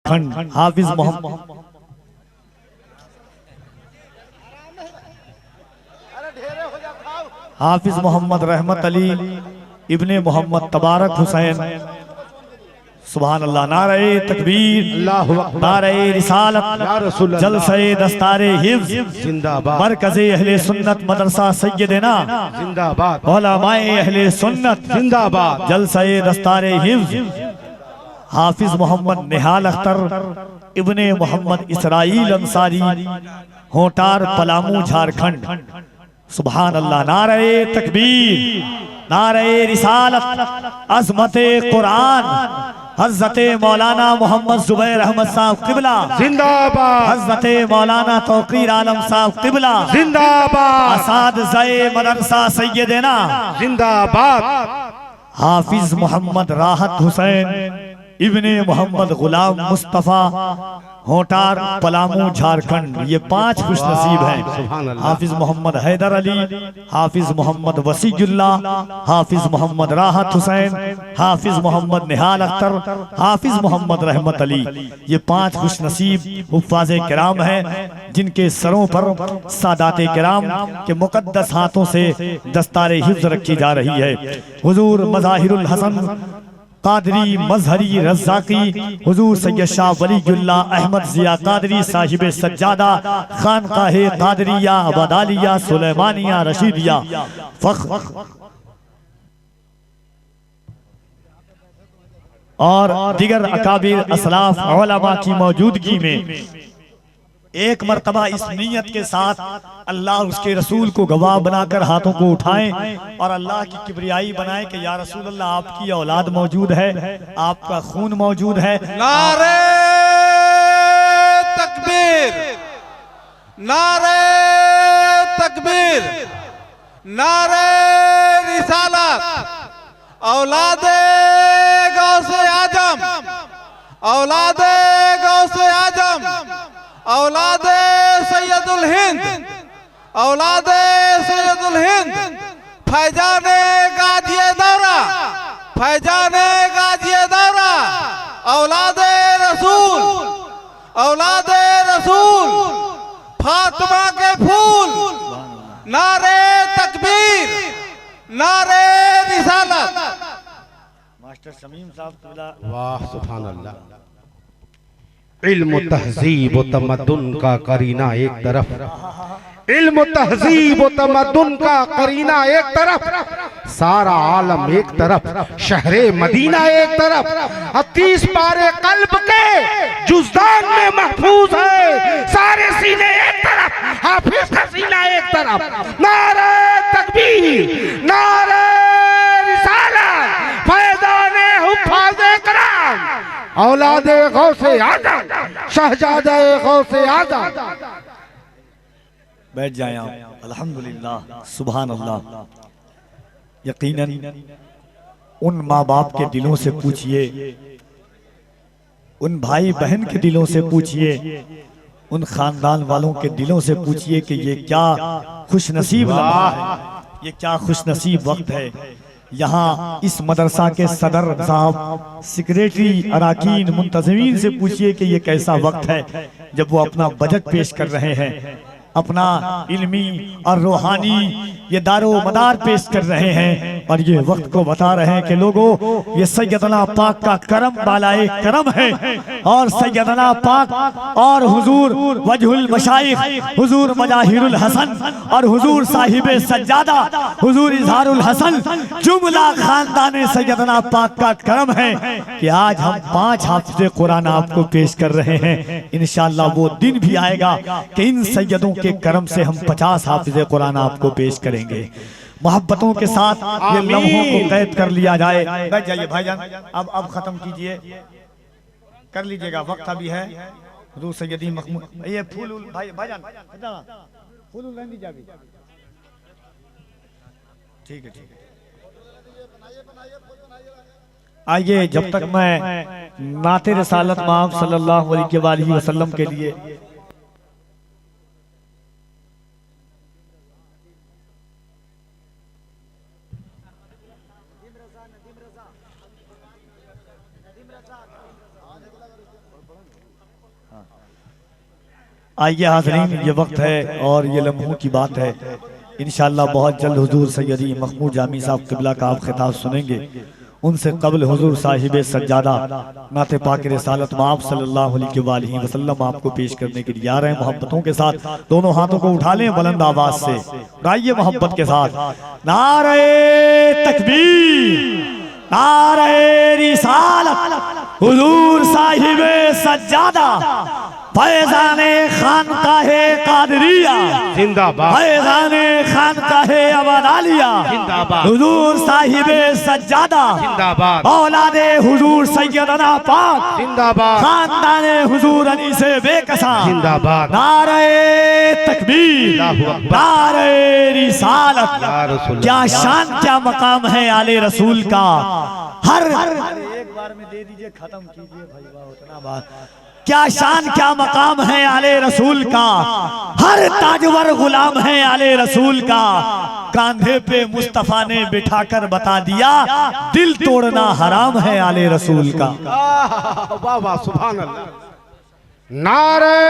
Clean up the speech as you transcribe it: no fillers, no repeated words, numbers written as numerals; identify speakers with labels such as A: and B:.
A: झारखंड हाफिज मोहम्मद रहमत अली इब्ने मोहम्मद तबारक हुसैन। सुभान अल्लाह। नारे तकबीर, नारे रिसालत, जलसे दस्तारे हिफ्ज जिंदाबाद, मरकज़े अहले सुन्नत मदरसा सैयदना जिंदाबाद, उलमाए अहले सुन्नत जिंदाबाद, जलसे दस्तारे हिफ्ज हाफिज मोहम्मद निहाल अख्तर इब्ने मोहम्मद इसराइल अंसारी, होटार पलामू झारखंड। सुभान अल्लाह। नारे तकबीर, नारे रिसालत, अज़मते कुरान, हज़रत मौलाना मोहम्मद ज़ुबैर अहमद साहब क़िबला जिंदाबाद, हज़रत मौलाना तौक़ीर आलम साहब क़िबला जिंदाबाद, असातिज़ाए मदरसा सैयदना जिंदाबाद, हाफिज मोहम्मद राहत हुसैन इब्ने मोहम्मद गुलाम मुस्तफ़ा, होटार पलामू झारखंड। ये 5 खुशनसीब हैं। हाफिज मोहम्मद हैदर अली, हाफिज मोहम्मद वसीउल्लाह, हाफिज मोहम्मद राहत हुसैन, हाफिज मोहम्मद निहाल अख्तर, हाफिज मोहम्मद रहमत अली। ये 5 खुशनसीब हुफ़ाज़े किराम हैं जिनके सरों पर सादाते किराम के मुक़द्दस हाथों से दस्तारे हिफ्ज़ रखी जा रही है। हुज़ूर मज़ाहिरुल हसन कादरी मजहरी रज़ाकी, हुजूर सैयद शाह वलीउल्लाह अहमद ज़िया कादरी साहिब सज्जादा, खानकाहे कादरिया अबदालिया सुलेमानिया रशीदिया फ़ख्र और दिगर अकाबिर असलाफ उलमा की मौजूदगी में एक मर्तबा इस नीयत के साथ अल्लाह उसके रसूल को गवाह बनाकर हाथों को उठाएं और अल्लाह की किबरियाई बनाए कि या रसूल अल्लाह आपकी औलाद मौजूद है, आपका खून मौजूद है।
B: नारे तकबीर, नारे तकबीर, नारे रिसालत, औलादे गौसे आजम, औलादे गौसे आजम, औलादे सैयदुल हिंद, औलादे सैयदुल हिंद, फैजाने गाजिए दौरा, फैजाने गाजिए दौरा, औलादे रसूल, औलादे रसूल, फातिमा के फूल। नारे तकबीर, नारे रिसालत।
A: मास्टर शमीम साहब।
C: वाह सुभान अल्लाह। इल्म तहजीब व तमद्दुन का करीना एक तरफ, इल्म तहजीब व तमद्दुन का करीना एक तरफ, सारा आलम एक तरफ, शहरे मदीना एक तरफ, 30 पारे कल्ब के जुज़दान में महफूज है, सारे सीने एक तरफ, हाफिज का सीना एक तरफ। नारे तकबीर, नारे रिसालत, फैज़ाने हुफ़ाज़े किराम, औलादे गौसे आज़म, शहजादे गौसे आज़म।
A: बैठ जाएं आप। अल्हम्दुलिल्लाह, सुभान अल्लाह। यकीनन उन माँ बाप के दिलों से पूछिए, उन भाई बहन के दिलों से पूछिए, उन खानदान वालों के दिलों से पूछिए कि ये क्या खुशनसीब लम्हा है, ये क्या खुशनसीब वक्त है। यहाँ इस मदरसा के सदर साहब, सेक्रेटरी, अराकीन, मुंतज़मीन से पूछिए कि ये कैसा वक्त है जब वो अपना बजट पेश कर रहे हैं, अपना इल्मी और रूहानी ये दारो मदार पेश कर रहे हैं और ये वक्त को बता रहे हैं कि लोगों ये सैयदना पाक का करम बालाए करम है और सैयदना पाक और हुजूर वजहुल मशाइख, हुजूर मजाहिरुल हसन और हुजूर साहिबे सज्जादा, हुजूर इजहारुल हसन, जुमला खानदान सैयदना पाक का करम है कि आज हम 5 हाफिज़े कुरान आपको पेश कर रहे हैं। इंशाअल्लाह वो दिन भी आएगा कि इन सैयदों के करम से हम 50 हाफिज़े कुरान आपको पेश करेंगे। मोहब्बतों के साथ ये लम्हों को कैद कर लिया जाए। बैठ जाइए भाईजान, अब खत्म कीजिए, कर लीजिएगा, वक्त अभी है। हुजूर सैयदी महमूद, ये फूल भाईजान फूल नहीं दीजिए अभी। ठीक है, ठीक है। आइए, जब तक मैं नाते रिसालत माफ सल्लल्लाहु अलैहि वसल्लम के लिए आइए हाज़रीन, ये वक्त है और ये लम्हों की बात है। इंशाअल्लाह बहुत जल्द हुजूर सैयदी महमूद जामी साहब किबला का आप खिताब सुनेंगे। उनसे कबल हुजूर साहिब सज्जादा नाते पाक रिसालत माफ सल्लल्लाहु अलैहि वसल्लम आपको पेश करने के लिए आ रहे हैं। मोहब्बतों के साथ दोनों हाथों को उठा लें बुलंद आवाज से, गाइए मोहब्बत के साथ। नारे तकबीर, नारे रिसालत, हुजूर साहिब सज्जादा, फैज़ाने खानकाहे कादरिया
C: जिंदाबाद,
A: फैज़ाने खानकाहे अबदालिया
C: जिंदाबाद,
A: हुजूर साहिबे सज्जादा
C: जिंदाबाद,
A: औलादे हुजूर सैयदना पाक
C: जिंदाबाद,
A: खानदाने हुजूर अली से बेकसा
C: जिंदाबाद।
A: नारे तकबीर, नारे रिसालत।
C: या रसूल
A: क्या शान क्या मकाम है आले रसूल का। हर एक बार में दे दीजिए, खत्म कीजिए भाई, वाह उतना बात। क्या शान क्या मकाम है आले रसूल का, हर ताजवर गुलाम है आले रसूल का। कांधे पे मुस्तफा ने बिठाकर बता दिया, दिल तोड़ना हराम है आले रसूल का।
C: वाह वाह, सुभान अल्लाह। नारे